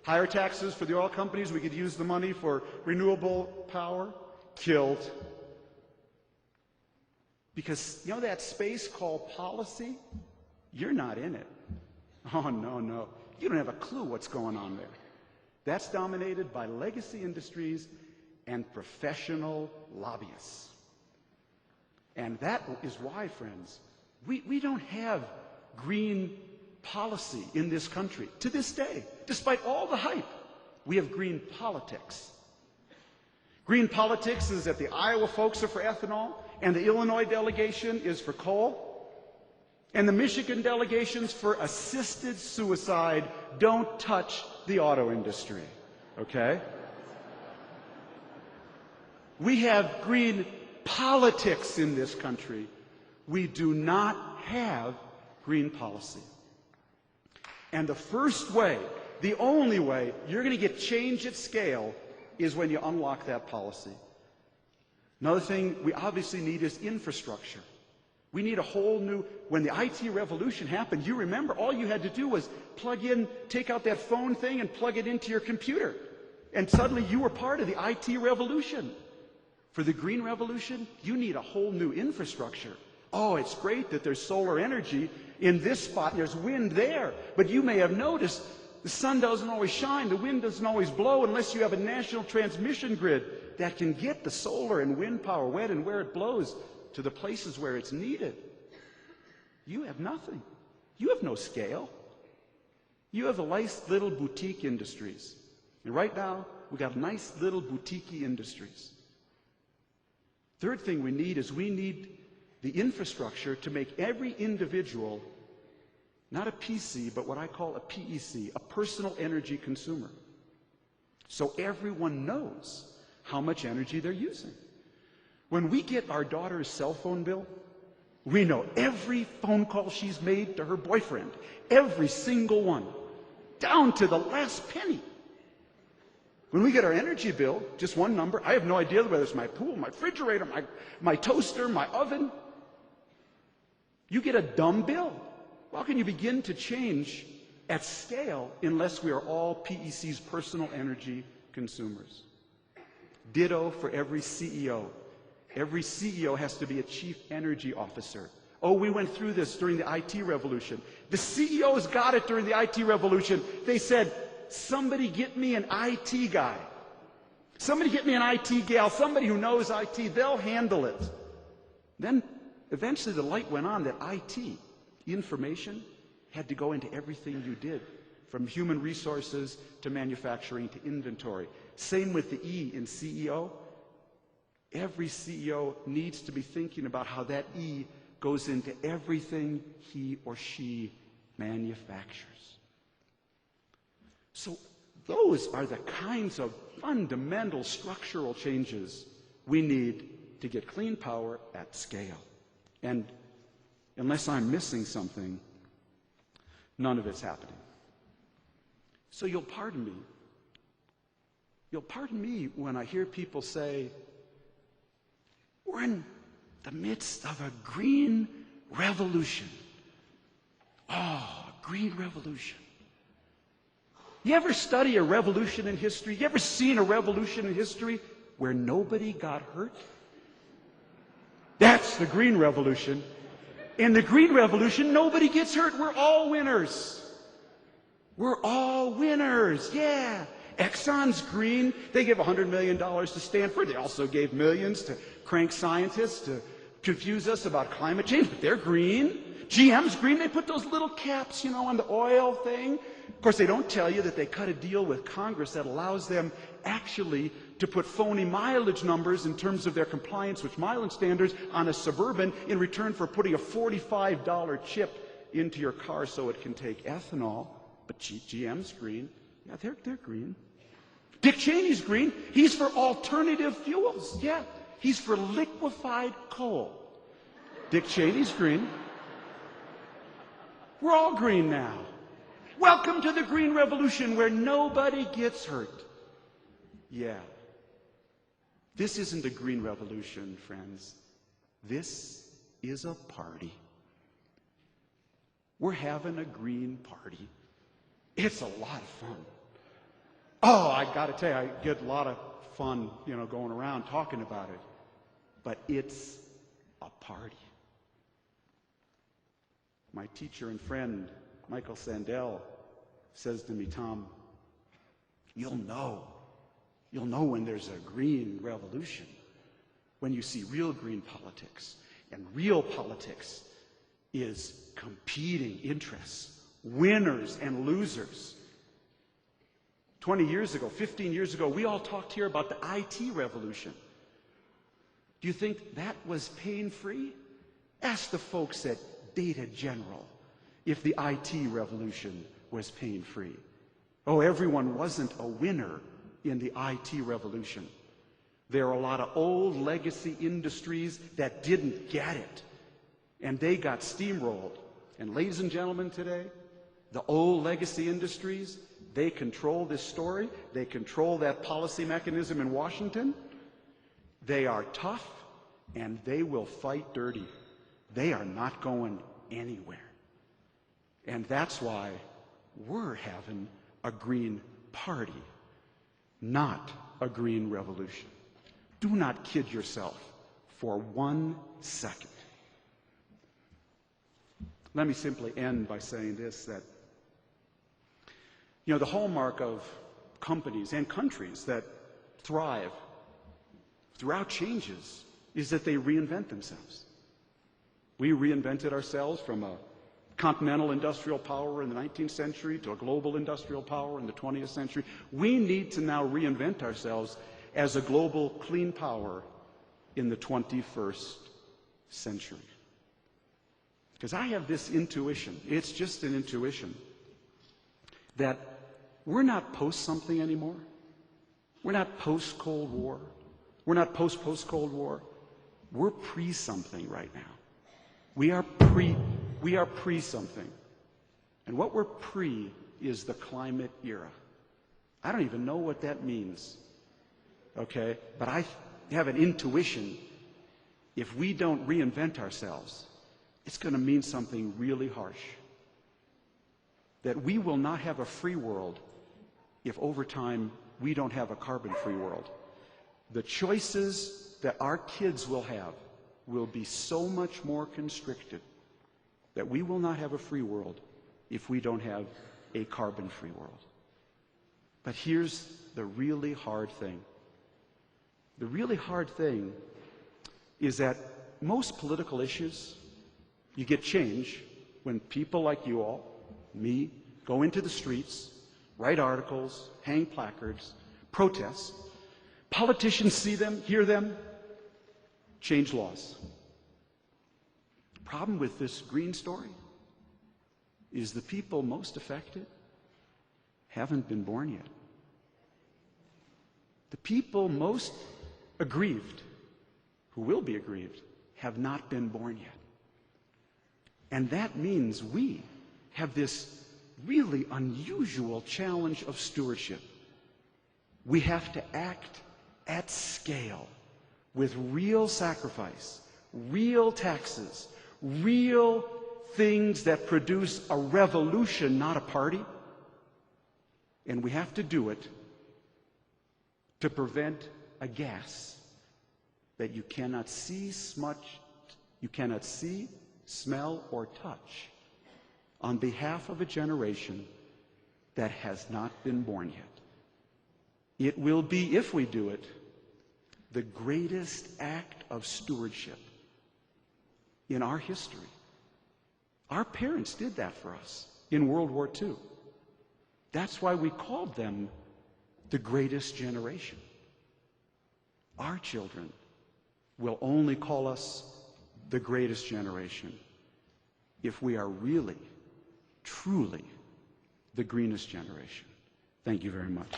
Higher taxes for the oil companies, we could use the money for renewable power. Killed. Because, you know that space called policy? You're not in it. Oh, no. You don't have a clue what's going on there. That's dominated by legacy industries and professional lobbyists. And that is why, friends, we don't have green policy in this country to this day. Despite all the hype, we have green politics. Green politics is that the Iowa folks are for ethanol, and the Illinois delegation is for coal, and the Michigan delegation's for assisted suicide. Don't touch the auto industry, okay? We have green politics in this country. We do not have green policy. And the first way, the only way you're going to get change at scale is when you unlock that policy. Another thing we obviously need is infrastructure. We need a whole new, when the IT revolution happened, you remember all you had to do was plug in, take out that phone thing and plug it into your computer. And suddenly you were part of the IT revolution. For the green revolution, you need a whole new infrastructure. Oh, it's great that there's solar energy in this spot, and there's wind there. But you may have noticed the sun doesn't always shine, the wind doesn't always blow unless you have a national transmission grid that can get the solar and wind power when and where it blows to the places where it's needed. You have nothing. You have no scale. You have the nice little boutique industries. And right now, we got nice little boutique industries. Third thing we need is we need the infrastructure to make every individual not a PC, but what I call a PEC, a personal energy consumer. So everyone knows how much energy they're using. When we get our daughter's cell phone bill, we know every phone call she's made to her boyfriend, every single one, down to the last penny. When we get our energy bill, just one number, I have no idea whether it's my pool, my refrigerator, my toaster, my oven. You get a dumb bill. How can you begin to change at scale unless we are all PEC's personal energy consumers? Ditto for every CEO. Every CEO has to be a chief energy officer. Oh, we went through this during the IT revolution. The CEOs got it during the IT revolution. They said, somebody get me an IT guy. Somebody get me an IT gal, somebody who knows IT. They'll handle it. Then eventually the light went on that IT, information, had to go into everything you did, from human resources to manufacturing to inventory. Same with the E in CEO. Every CEO needs to be thinking about how that E goes into everything he or she manufactures. So those are the kinds of fundamental structural changes we need to get clean power at scale. And unless I'm missing something, none of it's happening. So you'll pardon me. You'll pardon me when I hear people say, we're in the midst of a green revolution. Oh, a green revolution. You ever study a revolution in history? You ever seen a revolution in history where nobody got hurt? That's the green revolution. In the green revolution, nobody gets hurt. We're all winners. We're all winners. Yeah. Exxon's green. They gave $100 million to Stanford. They also gave millions to crank scientists to confuse us about climate change, but they're green. GM's green. They put those little caps, on the oil thing. Of course, they don't tell you that they cut a deal with Congress that allows them actually to put phony mileage numbers in terms of their compliance with mileage standards on a Suburban in return for putting a $45 chip into your car so it can take ethanol. But GM's green. Yeah, they're green. Dick Cheney's green. He's for alternative fuels. Yeah, he's for liquefied coal. Dick Cheney's green. We're all green now. Welcome to the green revolution where nobody gets hurt. Yeah. This isn't a green revolution, friends. This is a party. We're having a green party. It's a lot of fun. I got to tell you, I get a lot of fun, going around talking about it. But it's a party. My teacher and friend, Michael Sandel, says to me, Tom, you'll know when there's a green revolution, when you see real green politics. And real politics is competing interests, winners and losers. 20 years ago, 15 years ago, we all talked here about the IT revolution. Do you think that was pain-free? Ask the folks at Data General if the IT revolution was pain-free. Oh, everyone wasn't a winner in the IT revolution. There are a lot of old legacy industries that didn't get it, and they got steamrolled. And ladies and gentlemen, today, the old legacy industries, they control this story. They control that policy mechanism in Washington. They are tough, and they will fight dirty. They are not going anywhere. And that's why we're having a green party, not a green revolution. Do not kid yourself for 1 second. Let me simply end by saying this, that the hallmark of companies and countries that thrive throughout changes is that they reinvent themselves. We reinvented ourselves from a continental industrial power in the 19th century to a global industrial power in the 20th century. We need to now reinvent ourselves as a global clean power in the 21st century. Because I have this intuition, it's just an intuition, that we're not post-something anymore. We're not post-Cold War. We're not post-Cold War. We're pre-something right now. We are pre-something. And what we're pre is the climate era. I don't even know what that means, okay? But I have an intuition, if we don't reinvent ourselves, it's going to mean something really harsh. That we will not have a free world if over time we don't have a carbon-free world. The choices that our kids will have will be so much more constricted that we will not have a free world if we don't have a carbon-free world. But here's the really hard thing. The really hard thing is that most political issues, you get change when people like you all, me, go into the streets, write articles, hang placards, protest. Politicians see them, hear them, change laws. The problem with this green story is the people most affected haven't been born yet. The people most aggrieved, who will be aggrieved, have not been born yet. And that means we have this really unusual challenge of stewardship. We have to act at scale with real sacrifice, real taxes, real things that produce a revolution, not a party. And we have to do it to prevent a gas that you cannot see, smell, or touch on behalf of a generation that has not been born yet. It will be, if we do it, the greatest act of stewardship in our history. Our parents did that for us in World War II. That's why we called them the greatest generation. Our children will only call us the greatest generation if we are really, truly the greenest generation. Thank you very much.